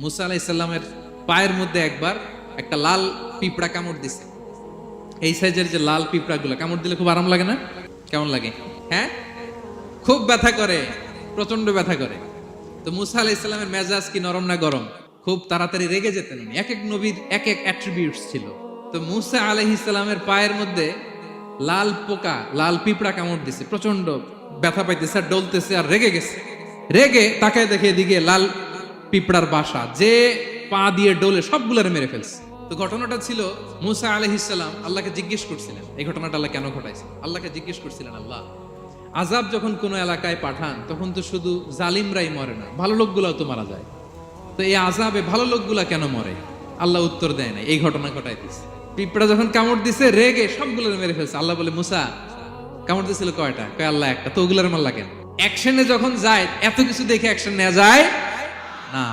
মুসা আলাইহিস সালামের পায়ের মধ্যে একবার একটা লাল পিঁপড়া কামড় দিছে। এই সাইজের যে লাল পিঁপড়াগুলো কামড় দিলে খুব আরাম লাগে না? কেমন লাগে? হ্যাঁ, খুব ব্যথা করে, প্রচন্ড ব্যথা করে। তো মুসা আলাইহিস সালামের মেজাজ কি নরম না গরম? খুব তাড়াতাড়ি রেগে যেতেন উনি। এক এক নবীর এক এক অ্যাট্রিবিউটস ছিল। তো মুসা আলাইহিস সালামের পায়ের মধ্যে লাল পোকা, লাল পিঁপড়া কামড় দিছে, প্রচন্ড ব্যথা পাইতেছে আর ডলতেছে আর রেগে গেছে। রেগে তাকায় দেখে এদিকে লাল পিঁপড়ার বাসা, যে পা দিয়ে ডোলে সবগুলোরে মেরে ফেলছে। তো ঘটনাটা ছিল মুসা আলাইহিস সালাম আল্লাহকে জিজ্ঞেস করছিলেন এই ঘটনাটা আল্লাহ কেন ঘটাইছে। আল্লাহকে জিজ্ঞেস করছিলেন, আল্লাহ আযাব যখন কোনো এলাকায় পাঠান তখন তো শুধু জালিমরাই মরে না, ভালো লোকগুলাও তো মারা যায়। তো এই আযাবে ভালো লোকগুলা কেন মরে? আল্লাহ উত্তর দেয় না, এই ঘটনা ঘটাই দিছে। পিঁপড়া যখন কামড় দিছে রেগে সবগুলো মেরে ফেলছে। আল্লাহ বলে, মুসা কামড় দিছিল কয়টা? কয় আল্লাহ একটা। তো ওগুলার মারলা কেন? অ্যাকশনে যখন যায় এত কিছু দেখে অ্যাকশন নেওয়া যায় না।